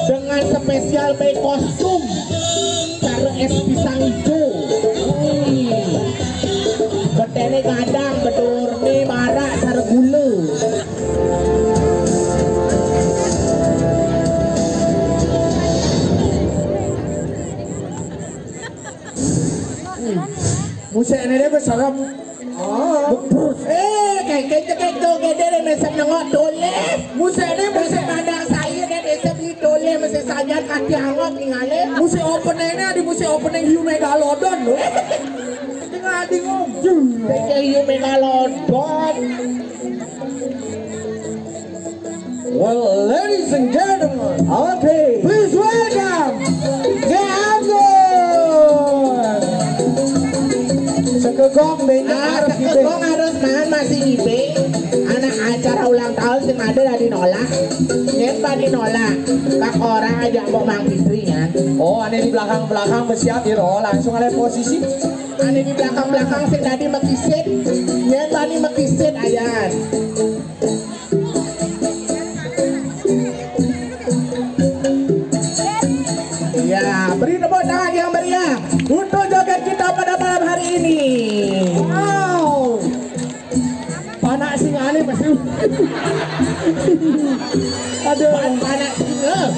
dengan spesial by kostum cara es pisang hijau. Betene gadang bedurne marak cara gula. Musik ini dia berserap. Kayak gede mesem nengok dole. Musik ini musik pandang saya dan mesem di dole mesem saja kaki hangat tinggalnya. Musik opening ini di musik opening Hiu Megalodon loh. Tinggal di ngomong. Hiu Megalodon. Well, ladies and gentlemen, okay, please welcome Sekegong harus nahan masih ibe anak acara ulang tahun sing ada dari nolak nyempa di nolak kak orang aja mau mang istrinya. Oh ane di belakang bersiap ya langsung ada posisi ane di belakang sing tadi mekisit nyempa nih mekisit ayan. Ya beri tepuk tangan yang meriah untuk joget kita pada malam hari ini. Wow, panak singane pasti. Aduh, panak singa.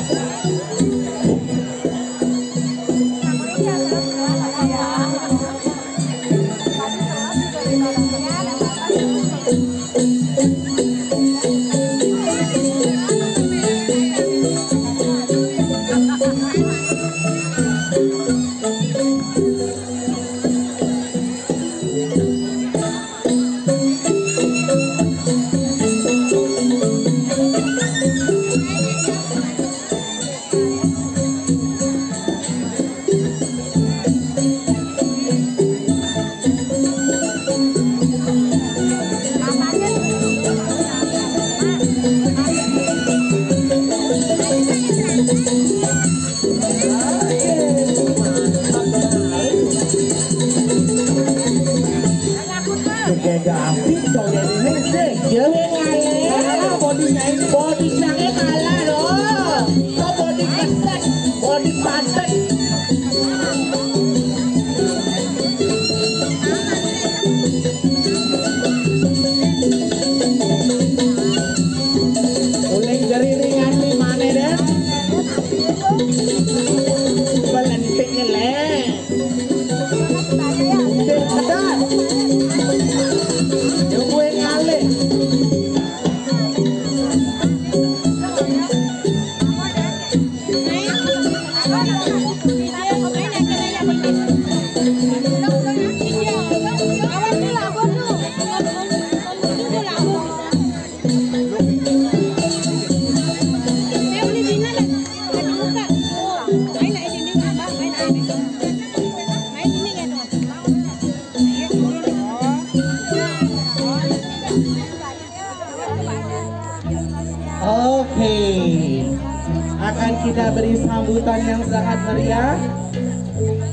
Kita beri sambutan yang sangat meriah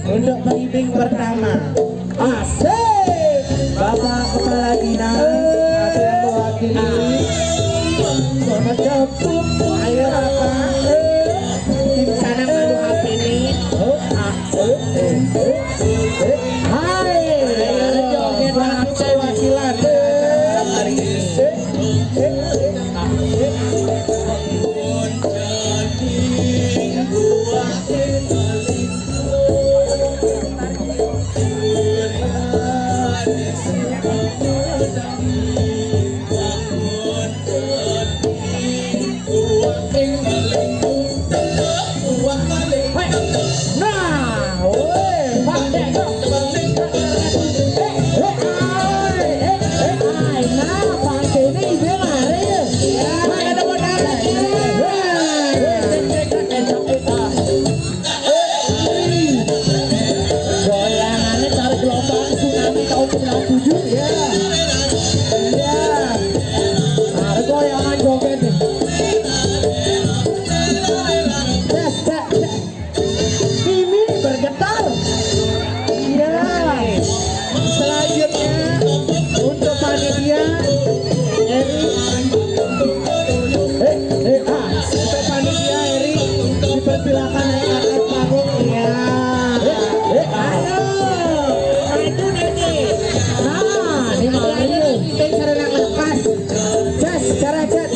untuk pengiring pertama. Asik, Bapak Kepala Dinas atau yang mewakili. Selamat jemput, ayo Bapak. Di sana ngadu HP ini. Hai, ayo joget langsung wakilan hari ini. Thank you. silakan naik ke atas panggung ya. Ayo, maju nanti. Nah, ini Mario. Kita cara nak lepas. Jas, cara jas.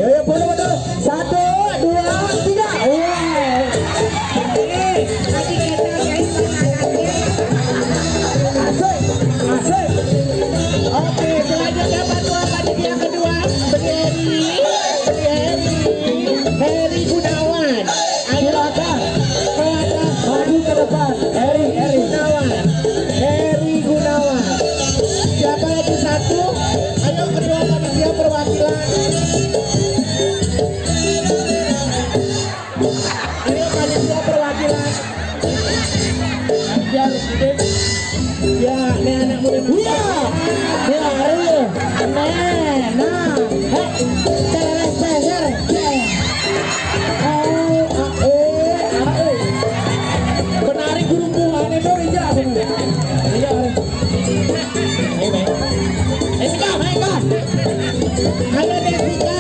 Ya, betul. 1, 2, 3. Lagi kita guys menangannya. Asik. Oke, selanjutnya patua panitia kedua Heri Gunawan. Silakan maju ke depan. Heri Gunawan. Siapa lagi satu? Ayo kedua panitia perwakilan. Ayo panitia perwakilan. Biar ya, ini anak muda. Iya. Ya, ayo. Nah. Celer. Penari gurung-gurungan itu iya. Iya. Ayo, halo Desika.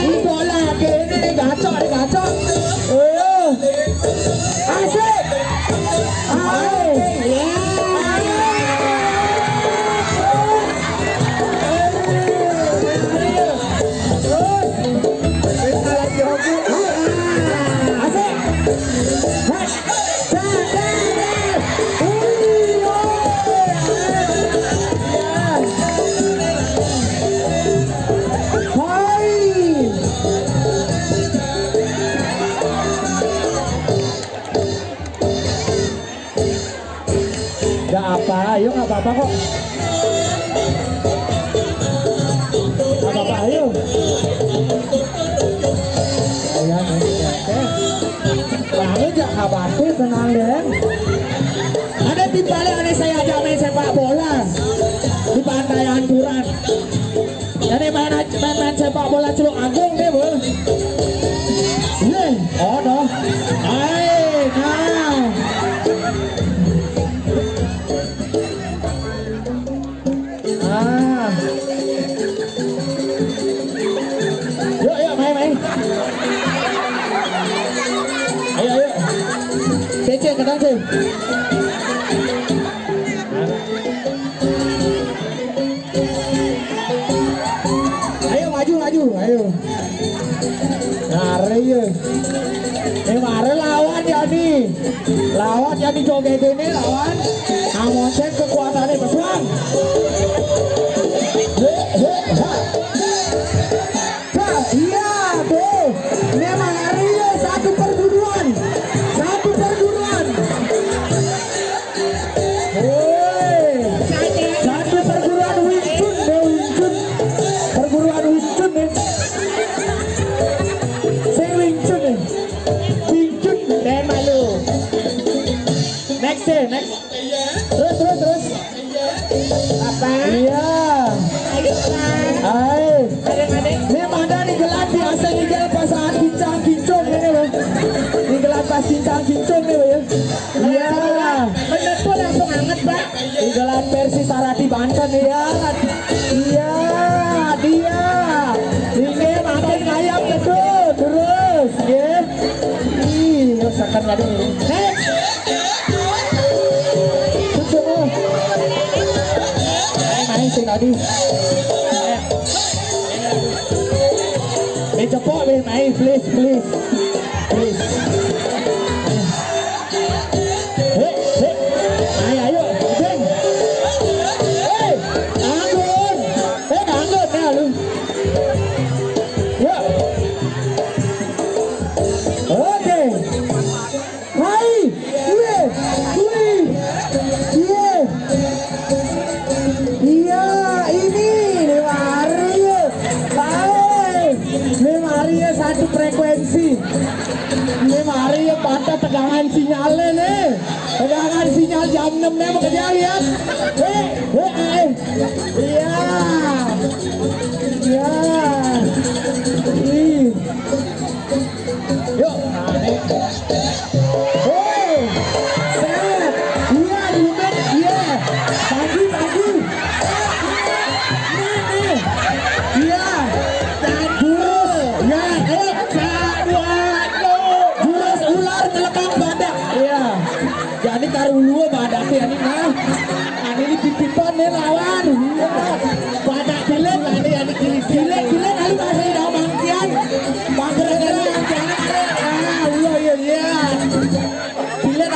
Ini bola ini gacok. Asik. Ayo nggak apa-apa kok. Nggak apa-apa, ayo. Banget ya khawatir tenang deh. Ada tim balik ini saya ajak main sepak bola di pantai Anjuran. Jadi main sepak bola Celuk Agung deh bu. Oh no. Yuk main. Ayo. Cek ke dalam. Ayo maju. Ayo. Lari ya. Mari lawan jadi joget ini lawan. Amonsen kekuatannya berjuang. Iya, tuh. Memang hari ini satu perguruan. Satu perguruan Wingchun. Perguruan Wingchun nih. Saya Wingchun nih. Wingchun. Dan malu. Next. Terus. Apa? Iya. Ayo. Memang ada di gelar biasa di gelar pasangan kincang-kincung ini loh. Di gelar pas kincang-kincung nih ya. Iya. Bener tuh langsung hangat Pak. Di gelar versi Sarati Banten ya. Iya. Dia. Ini makin ayam betul. Terus ya. Ih, rasakan lagi ini. Tutup. Main sih tadi. Cepok main please. Ayo. Anggun ya lu. Ya. Oke. Hai. Iya, ini Maria satu frekuensi. Ini Maria pada tegangan sinyalnya nih. Tegangan sinyal jam 6 nih mau kejadian. Iya. Yuk.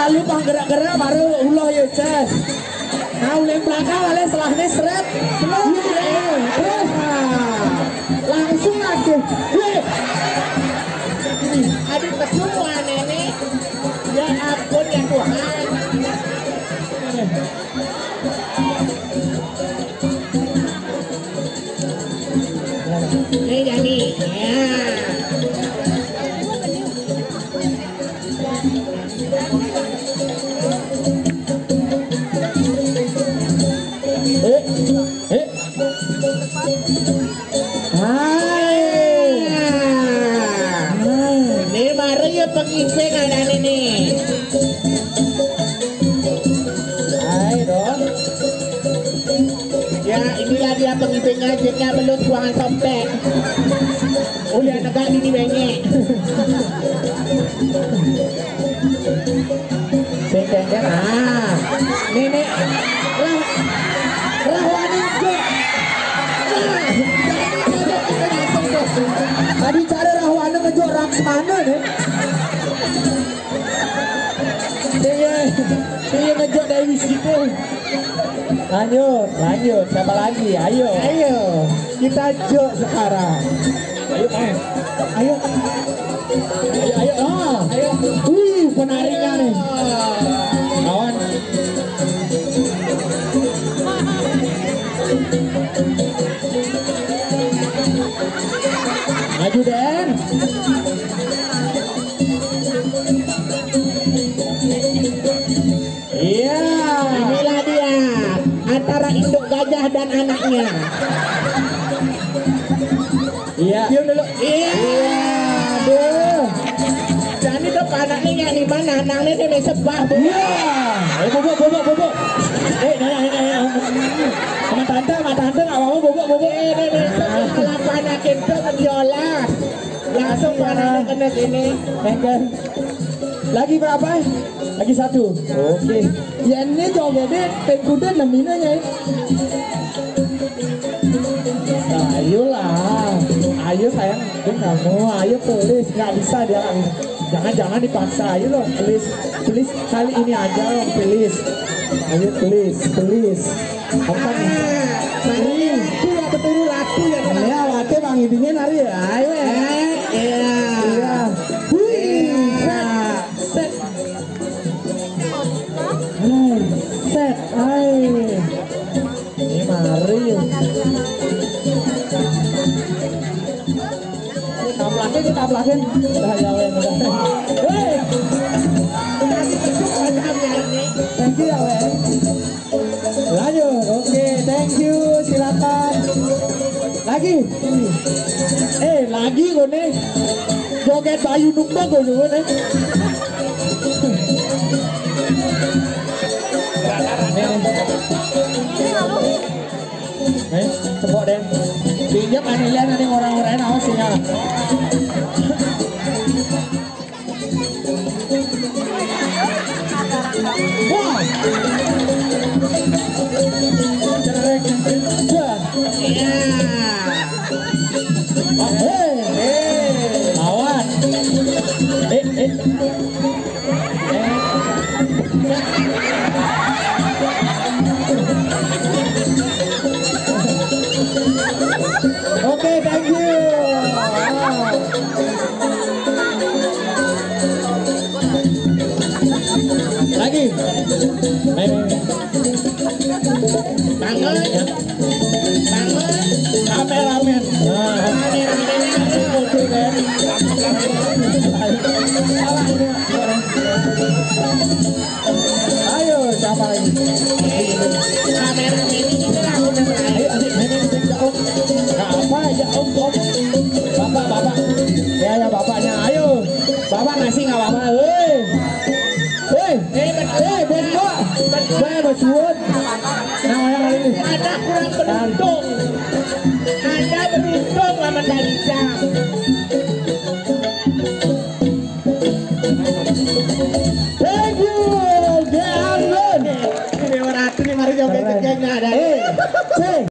lalu pang gerak-gerak baru ulah ya Ces. Nah ulah belakang oleh selahnya seret. Terus langsung lagi. Aduh kesemua nenek. Ya ampun ya Tuhan. Ini jadi ya. Ini baru ya pengipeng ada nih. Hai dong. Ya inilah dia pengipengnya jika belum buangan sompek. Udah negak ini bengek. Bengkel nenek Rahwani juga. Tadi cara Rahwana ngejok rak mana nih? Dia ngejok dari situ. Lanjut, siapa lagi? Ayo, kita jok sekarang. Ayo. Penarinya nih. Kawan. Maju Den. Iya. Inilah dia antara induk gajah dan anaknya. Iya. Cium dulu. Iya. Aduh. Jadi depan anaknya di mana? Anaknya ini sebah. Iya. Bobok. Sama tante nggak mau bobok. Kalau panakin tuh menjolas. Langsung panasnya kena sini. Bengkel. Lagi berapa? Lagi satu. Oke. Ya ini jogetnya pengkuda neminanya. Ayolah. Ayo sayang, kamu. Ayo tulis. Nggak bisa dia. Jangan dipaksa. Ayo loh, tulis kali ini aja loh, tulis. Ayo tulis. Apa nih? Itu ya betul laku ya. Ya, waktu bang idingin hari ya. Ayo. Iya. Set. Ini mari. Kita pelakin. Dah jalan. Hei. Thank you ya, Wen. Lanjut. Oke, thank you. Silakan. Lagi. Lagi gue nih. Joget Bayu Nukba gue juga nih. Cepok Den. Pinjam anilian nanti orang-orang awas sinyal. Wah. Lawan. Oke, thank you. Lagi. Bangun. Kameramen. Oke kan. Ayo, siapa lagi? Kameramen ini lah udah mulai. Ayo, adik, jauh. Apa aja om. Bapak. Ya bapaknya. Ayo. Bapak ngasih nggak apa-apa. Bengkok. Bersuut. Nah, yang ini. Ada kurang beruntung. Anda beruntung lawan Dalisa.